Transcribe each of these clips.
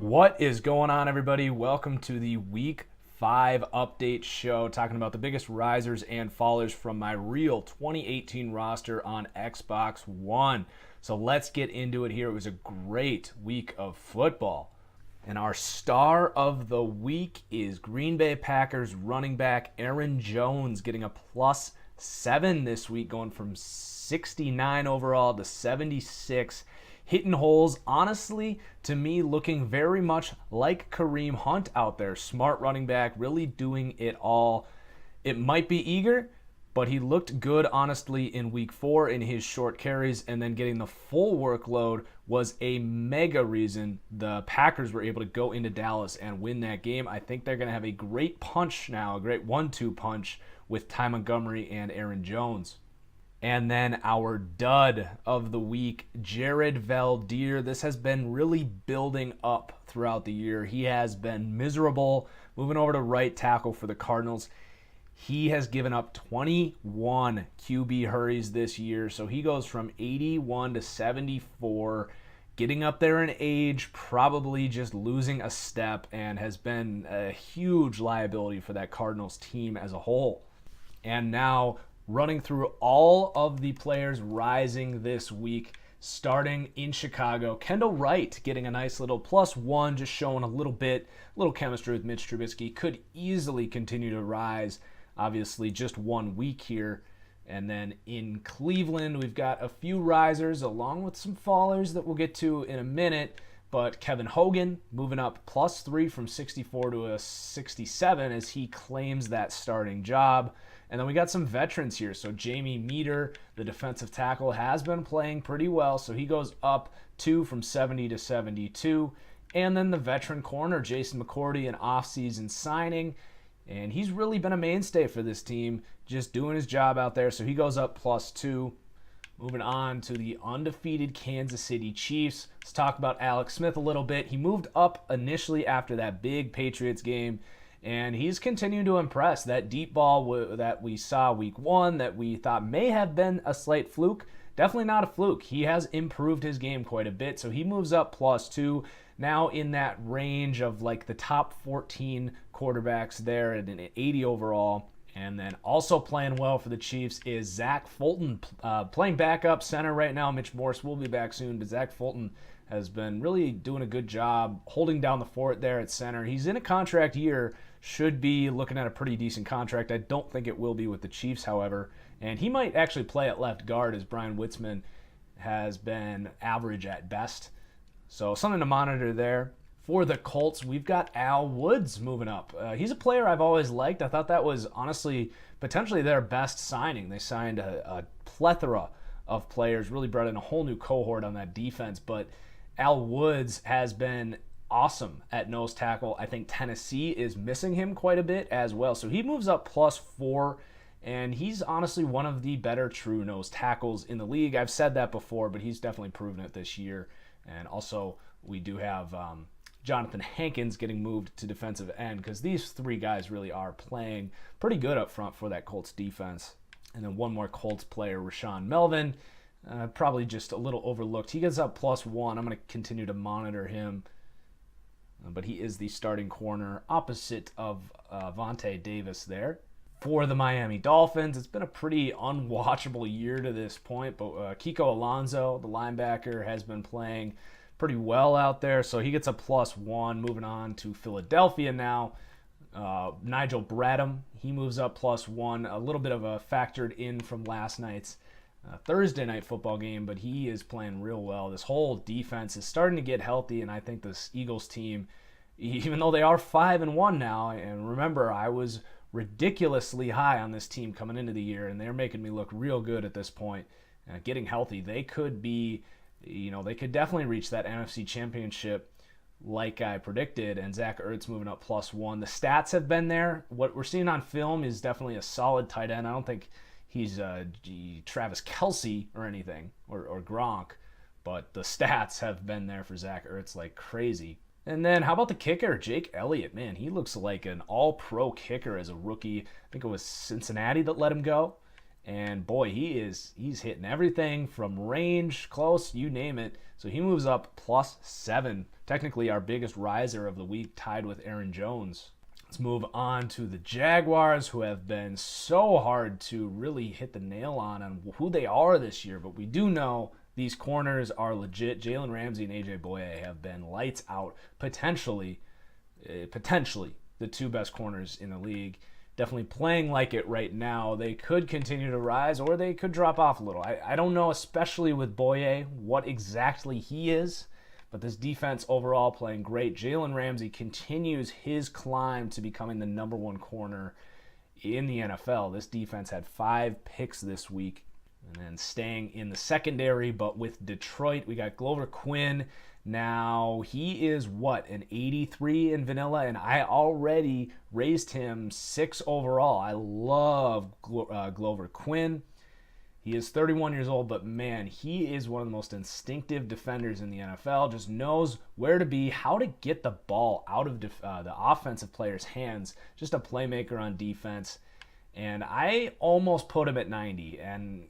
What is going on, everybody? Welcome to the Week 5 update show, talking about the biggest risers and fallers from my real 2018 roster on Xbox One. So let's get into it here. It was a great week of football. And our star of the week is Green Bay Packers running back Aaron Jones, getting a +7 this week, going from 69 overall to 76. Hitting holes, honestly, to me, looking very much like Kareem Hunt out there. Smart running back, really doing it all. It might be eager, but he looked good, honestly, in week 4 in his short carries, and then getting the full workload was a mega reason the Packers were able to go into Dallas and win that game. I think they're going to have a great punch now, a great 1-2 punch with Ty Montgomery and Aaron Jones. And then our dud of the week, Jared Valdir. This has been really building up throughout the year. He has been miserable, moving over to right tackle for the Cardinals. He has given up 21 QB hurries this year, so he goes from 81 to 74, getting up there in age, probably just losing a step, and has been a huge liability for that Cardinals team as a whole. And now, running through all of the players rising this week, starting in Chicago. Kendall Wright getting a nice little +1, just showing a little chemistry with Mitch Trubisky. Could easily continue to rise, obviously just 1 week here. And then in Cleveland, we've got a few risers along with some fallers that we'll get to in a minute. But Kevin Hogan moving up +3 from 64 to a 67 as he claims that starting job. And then we got some veterans here. So Jamie Meter, the defensive tackle, has been playing pretty well. So he goes up 2 from 70 to 72. And then the veteran corner, Jason McCourty, an offseason signing. And he's really been a mainstay for this team, just doing his job out there. So he goes up +2. Moving on to the undefeated Kansas City Chiefs. Let's talk about Alex Smith a little bit. He moved up initially after that big Patriots game, and he's continuing to impress. That deep ball that we saw week 1 that we thought may have been a slight fluke, definitely not a fluke. He has improved his game quite a bit, so he moves up +2. Now in that range of like the top 14 quarterbacks there at an 80 overall. And then also playing well for the Chiefs is Zach Fulton, playing backup center right now. Mitch Morse will be back soon, but Zach Fulton has been really doing a good job holding down the fort there at center. He's in a contract year, should be looking at a pretty decent contract. I don't think it will be with the Chiefs, however. And he might actually play at left guard, as Brian Witzman has been average at best. So something to monitor there. For the Colts, we've got Al Woods moving up. He's a player I've always liked. I thought that was honestly potentially their best signing. They signed a plethora of players, really brought in a whole new cohort on that defense. But Al Woods has been awesome at nose tackle. I think Tennessee is missing him quite a bit as well. So he moves up +4, and he's honestly one of the better true nose tackles in the league. I've said that before, but he's definitely proven it this year. And also we do have Jonathan Hankins getting moved to defensive end because these 3 guys really are playing pretty good up front for that Colts defense. And then one more Colts player, Rashawn Melvin, probably just a little overlooked. He gets up +1. I'm going to continue to monitor him. But he is the starting corner opposite of Vontae Davis there. For the Miami Dolphins, it's been a pretty unwatchable year to this point, but Kiko Alonso, the linebacker, has been playing pretty well out there, so he gets a +1. Moving on to Philadelphia now. Nigel Bradham, he moves up +1. A little bit of a factored in from last night's Thursday night football game, but he is playing real well. This whole defense is starting to get healthy, and I think this Eagles team, even though they are 5-1 now, and remember, I was ridiculously high on this team coming into the year, and they're making me look real good at this point. Getting healthy, they could be, they could definitely reach that NFC Championship like I predicted, and Zach Ertz moving up +1. The stats have been there. What we're seeing on film is definitely a solid tight end. I don't think he's Travis Kelce or anything, or Gronk, but the stats have been there for Zach Ertz like crazy. And then how about the kicker, Jake Elliott? Man, he looks like an all-pro kicker as a rookie. I think it was Cincinnati that let him go. And boy, he's hitting everything from range, close, you name it. So he moves up +7. Technically our biggest riser of the week, tied with Aaron Jones. Let's move on to the Jaguars, who have been so hard to really hit the nail on who they are this year. But we do know these corners are legit. Jalen Ramsey and AJ Boye have been lights out. Potentially the two best corners in the league. Definitely playing like it right now. They could continue to rise or they could drop off a little. I don't know, especially with Boye, what exactly he is, but this defense overall playing great. Jalen Ramsey continues his climb to becoming the number one corner in the NFL. This defense had 5 picks this week. And then staying in the secondary, but with Detroit, we got Glover Quinn. Now, he is an 83 in vanilla, and I already raised him 6 overall. I love Glover Quinn. He is 31 years old, but man, he is one of the most instinctive defenders in the NFL. Just knows where to be, how to get the ball out of the offensive player's hands. Just a playmaker on defense. And I almost put him at 90, and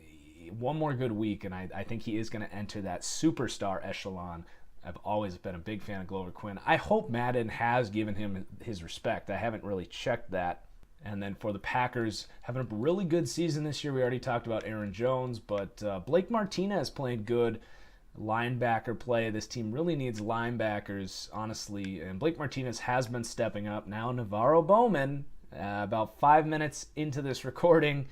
one more good week, and I think he is going to enter that superstar echelon. I've always been a big fan of Glover Quinn. I hope Madden has given him his respect. I haven't really checked that. And then for the Packers, having a really good season this year. We already talked about Aaron Jones, but Blake Martinez playing good linebacker play. This team really needs linebackers, honestly, and Blake Martinez has been stepping up. Now Navarro Bowman, about 5 minutes into this recording,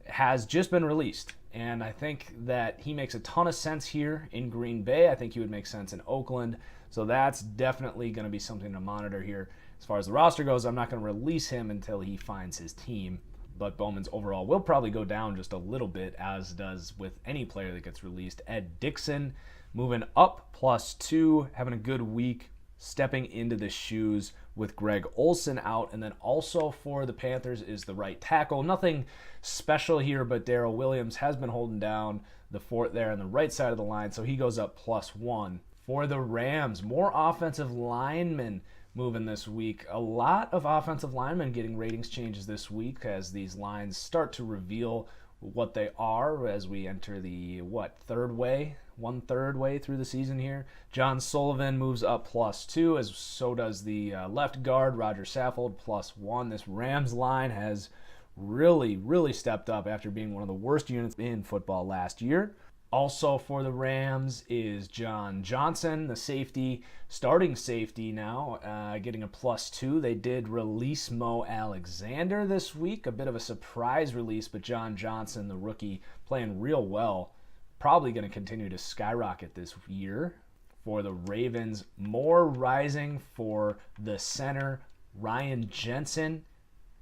has just been released. And I think that he makes a ton of sense here in Green Bay. I think he would make sense in Oakland. So that's definitely going to be something to monitor here. As far as the roster goes, I'm not going to release him until he finds his team. But Bowman's overall will probably go down just a little bit, as does with any player that gets released. Ed Dickson moving up +2, having a good week, stepping into the shoes with Greg Olsen out. And then also for the Panthers is the right tackle. Nothing special here, but Darrell Williams has been holding down the fort there on the right side of the line, so he goes up +1. For the Rams, more offensive linemen moving this week. A lot of offensive linemen getting ratings changes this week as these lines start to reveal what they are as we enter the one-third way through the season here. John Sullivan moves up +2, as so does the left guard Roger Saffold +1. This Rams line has really stepped up after being one of the worst units in football last year. Also for the Rams is John Johnson, the safety, starting safety now, getting a +2. They did release Mo Alexander this week, a bit of a surprise release, but John Johnson, the rookie, playing real well. Probably going to continue to skyrocket this year. For the Ravens, more rising for the center, Ryan Jensen.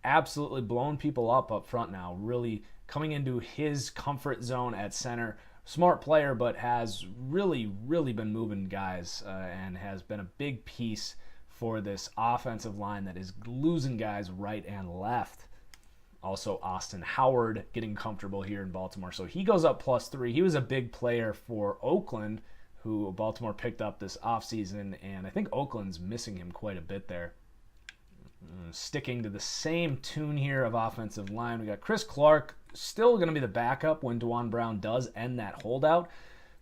Absolutely blowing people up front now, really coming into his comfort zone at center. Smart player, but has really been moving guys and has been a big piece for this offensive line that is losing guys right and left. Also, Austin Howard getting comfortable here in Baltimore. So he goes up +3. He was a big player for Oakland, who Baltimore picked up this offseason, and I think Oakland's missing him quite a bit there. Sticking to the same tune here of offensive line, we got Chris Clark, still going to be the backup when DeJuan Brown does end that holdout,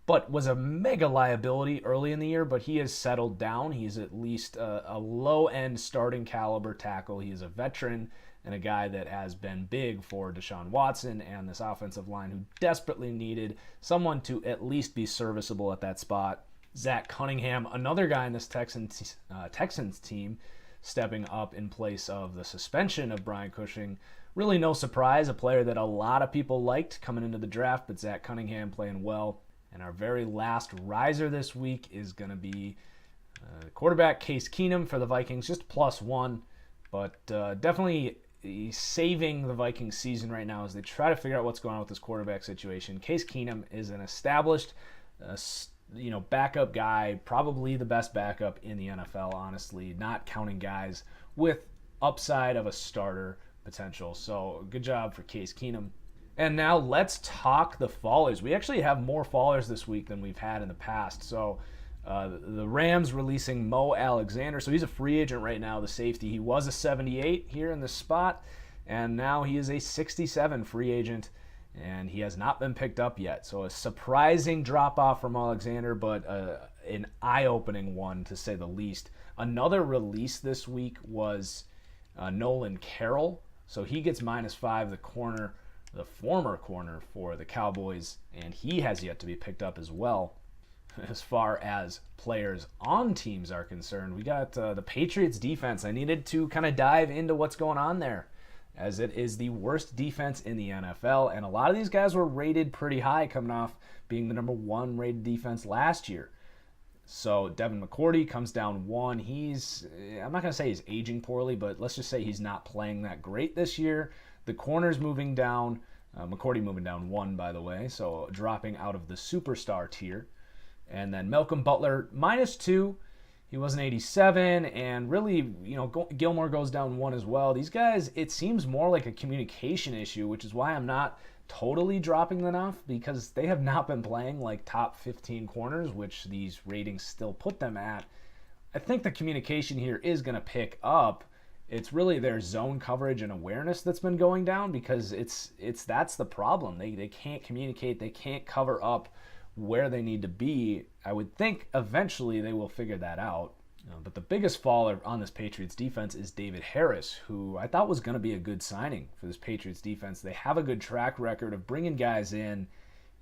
but was a mega liability early in the year, but he has settled down. He's at least a low-end starting caliber tackle. He is a veteran and a guy that has been big for Deshaun Watson and this offensive line, who desperately needed someone to at least be serviceable at that spot. Zach Cunningham, another guy in this Texans team, stepping up in place of the suspension of Brian Cushing. Really no surprise, a player that a lot of people liked coming into the draft, but Zach Cunningham playing well. And our very last riser this week is going to be quarterback Case Keenum for the Vikings, just +1, but definitely saving the Vikings season right now as they try to figure out what's going on with this quarterback situation. Case Keenum is an established backup guy, probably the best backup in the NFL, honestly, not counting guys with upside of a starter potential. So good job for Case Keenum. And now let's talk the fallers. We actually have more fallers this week than we've had in the past. So the Rams releasing Mo Alexander. So he's a free agent right now, the safety. He was a 78 here in this spot, and now he is a 67 free agent. and he has not been picked up yet. So a surprising drop-off from Alexander, but an eye-opening one, to say the least. Another release this week was Nolan Carroll. So he gets -5, the former corner for the Cowboys, and he has yet to be picked up as well. As far as players on teams are concerned, we got the Patriots defense. I needed to kind of dive into what's going on there, as it is the worst defense in the NFL, and a lot of these guys were rated pretty high, coming off being the #1 rated defense last year. So Devin McCourty comes down 1. I'm not going to say he's aging poorly, but let's just say he's not playing that great this year. The corner's moving down. McCourty moving down 1, by the way, so dropping out of the superstar tier. And then Malcolm Butler -2. He was an 87, and really, Gilmore goes down 1 as well. These guys, it seems more like a communication issue, which is why I'm not totally dropping them off, because they have not been playing like top 15 corners, which these ratings still put them at. I think the communication here is going to pick up. It's really their zone coverage and awareness that's been going down, because that's the problem. They can't communicate. They can't cover up where they need to be. I would think eventually they will figure that out. But the biggest faller on this Patriots defense is David Harris, who I thought was going to be a good signing for this Patriots defense. They have a good track record of bringing guys in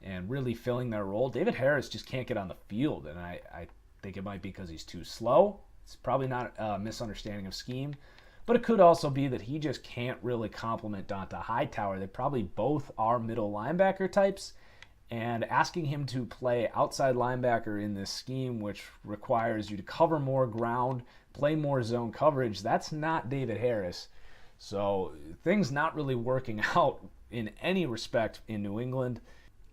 and really filling their role. David Harris just can't get on the field, and I think it might be because he's too slow. It's probably not a misunderstanding of scheme, but it could also be that he just can't really complement Donta Hightower. They probably both are middle linebacker types, and asking him to play outside linebacker in this scheme, which requires you to cover more ground, play more zone coverage, that's not David Harris. So things not really working out in any respect in New England.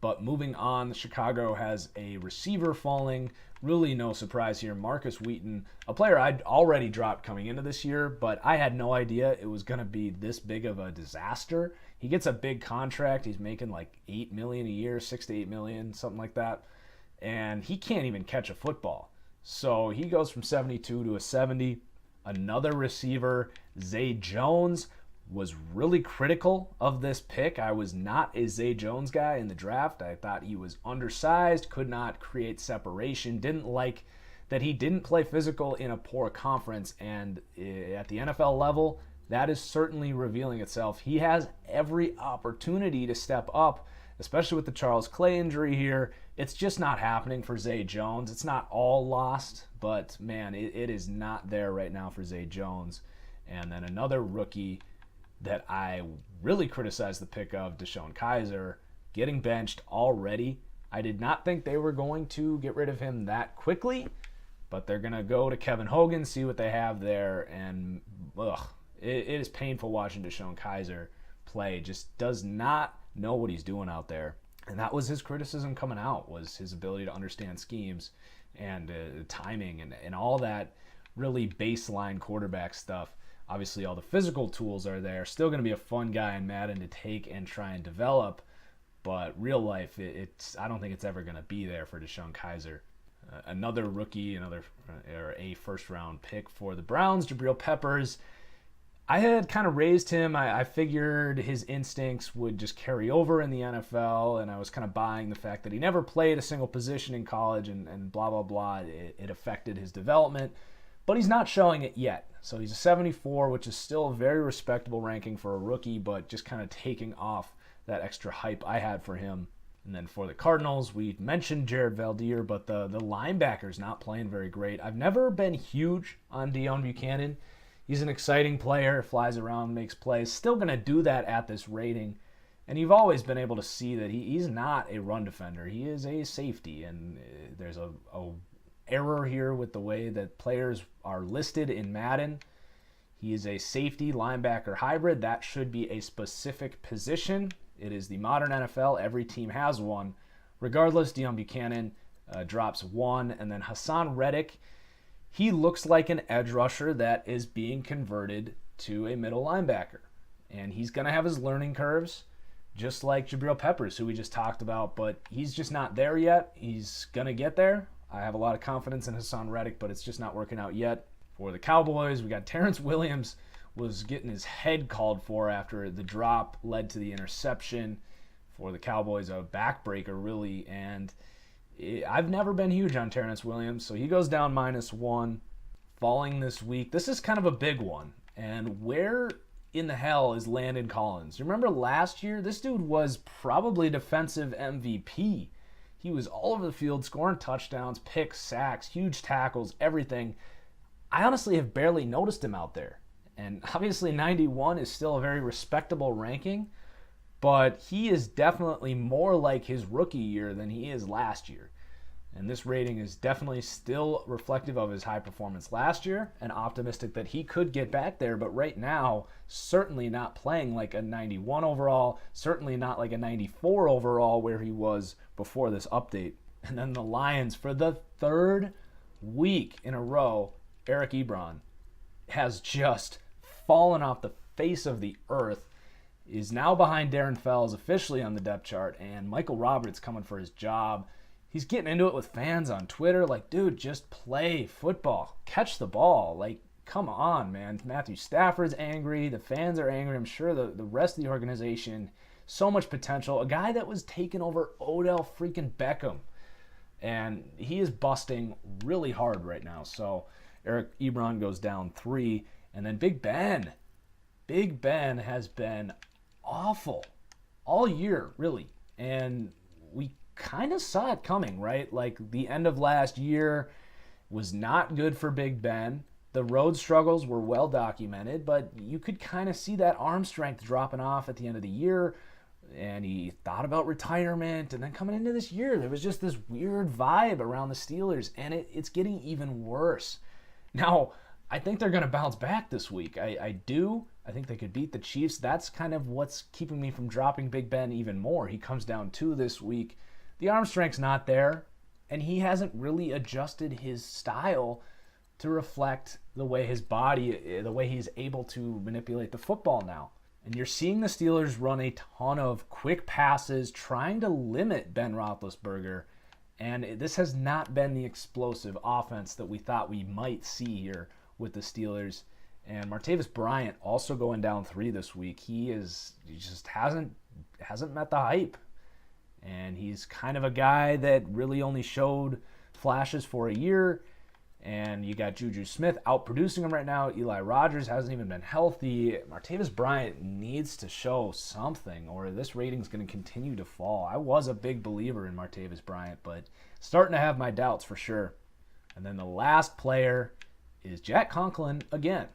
But moving on, Chicago has a receiver falling. Really no surprise here. Marcus Wheaton, a player I'd already dropped coming into this year, but I had no idea it was going to be this big of a disaster. He gets a big contract. He's making like $8 million a year, $6 to $8 million, something like that. And he can't even catch a football. So he goes from 72 to a 70. Another receiver, Zay Jones, was really critical of this pick. I was not a Zay Jones guy in the draft. I thought he was undersized, could not create separation, didn't like that he didn't play physical in a poor conference. And at the NFL level, that is certainly revealing itself. He has every opportunity to step up, especially with the Charles Clay injury here. It's just not happening for Zay Jones. It's not all lost, but man, it is not there right now for Zay Jones. And then another rookie that I really criticized the pick of, DeShone Kizer, getting benched already. I did not think they were going to get rid of him that quickly, but they're going to go to Kevin Hogan, see what they have there, and it is painful watching DeShone Kizer play. Just does not know what he's doing out there. And that was his criticism coming out, was his ability to understand schemes and timing and all that really baseline quarterback stuff. Obviously, all the physical tools are there. Still going to be a fun guy in Madden to take and try and develop. But real life, I don't think it's ever going to be there for DeShone Kizer. Another rookie, a first-round pick for the Browns, Jabril Peppers. I had kind of raised him. I figured his instincts would just carry over in the NFL, and I was kind of buying the fact that he never played a single position in college and blah, blah, blah. It affected his development. But he's not showing it yet. So he's a 74, which is still a very respectable ranking for a rookie, but just kind of taking off that extra hype I had for him. And then for the Cardinals, we mentioned Jared Valdir, but the linebacker's not playing very great. I've never been huge on Deone Bucannon. He's an exciting player, flies around, makes plays. Still going to do that at this rating. And you've always been able to see that he's not a run defender. He is a safety, and there's a error here with the way that players are listed in Madden. He is a safety linebacker hybrid. That should be a specific position. It is the modern NFL. Every team has one. Regardless, Deone Bucannon drops 1. And then Hassan Reddick, he looks like an edge rusher that is being converted to a middle linebacker. And he's going to have his learning curves, just like Jabril Peppers, who we just talked about. But he's just not there yet. He's going to get there. I have a lot of confidence in Hassan Reddick, but it's just not working out yet. For the Cowboys, we got Terrence Williams was getting his head called for after the drop led to the interception for the Cowboys, a backbreaker really, and I've never been huge on Terrence Williams, so he goes down -1, falling this week. This is kind of a big one, and where in the hell is Landon Collins? You remember last year? This dude was probably defensive MVP. He was all over the field, scoring touchdowns, picks, sacks, huge tackles, everything. I honestly have barely noticed him out there. And obviously 91 is still a very respectable ranking, but he is definitely more like his rookie year than he is last year. And this rating is definitely still reflective of his high performance last year and optimistic that he could get back there, but right now, certainly not playing like a 91 overall, certainly not like a 94 overall where he was before this update. And then the Lions, for the third week in a row, Eric Ebron has just fallen off the face of the earth, is now behind Darren Fells officially on the depth chart, and Michael Roberts coming for his job. He's getting into it with fans on Twitter, like, dude, just play football. Catch the ball. Like, come on, man. Matthew Stafford's angry. The fans are angry. I'm sure the rest of the organization, so much potential. A guy that was taking over Odell freaking Beckham. And he is busting really hard right now. So Eric Ebron goes down 3. And then Big Ben. Big Ben has been awful all year, really. And we kind of saw it coming, right? Like, the end of last year was not good for Big Ben. The road struggles were well documented, but you could kind of see that arm strength dropping off at the end of the year. And he thought about retirement. And then coming into this year, there was just this weird vibe around the Steelers. And it's getting even worse. Now, I think they're going to bounce back this week. I do. I think they could beat the Chiefs. That's kind of what's keeping me from dropping Big Ben even more. He comes down 2 this week. The arm strength's not there, and he hasn't really adjusted his style to reflect the way his body, the way he's able to manipulate the football now. And you're seeing the Steelers run a ton of quick passes, trying to limit Ben Roethlisberger, and this has not been the explosive offense that we thought we might see here with the Steelers. And Martavis Bryant also going down 3 this week. He just hasn't met the hype. And he's kind of a guy that really only showed flashes for a year. And you got Juju Smith outproducing him right now. Eli Rogers hasn't even been healthy. Martavis Bryant needs to show something, or this rating's going to continue to fall. I was a big believer in Martavis Bryant, but starting to have my doubts for sure. And then the last player is Jack Conklin again.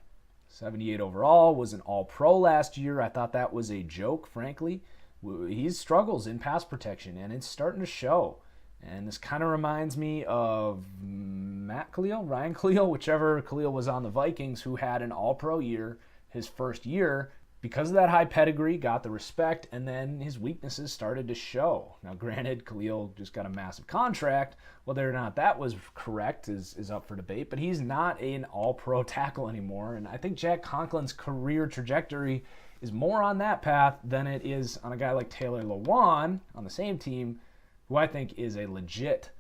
78 overall, was an all-pro last year. I thought that was a joke, frankly. He struggles in pass protection, and it's starting to show. And this kind of reminds me of Ryan Khalil, whichever Khalil was on the Vikings, who had an all-pro year his first year. Because of that high pedigree, got the respect, and then his weaknesses started to show. Now, granted, Khalil just got a massive contract. Whether or not that was correct is up for debate, but he's not an all-pro tackle anymore. And I think Jack Conklin's career trajectory is more on that path than it is on a guy like Taylor Lewan on the same team, who I think is a legit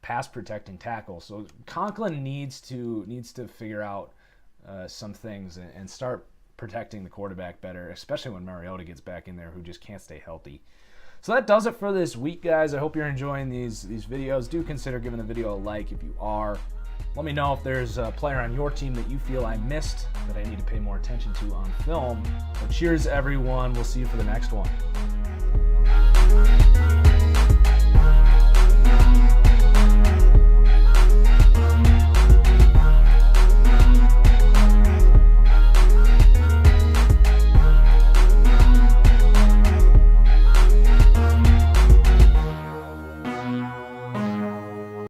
pass-protecting tackle. So Conklin needs to figure out some things and start protecting the quarterback better, especially when Mariota gets back in there, who just can't stay healthy. So that does it for this week, guys. I hope you're enjoying these videos. Do consider giving the video a like if you are. Let me know if there's a player on your team that you feel I missed that I need to pay more attention to on film. But cheers, everyone. We'll see you for the next one.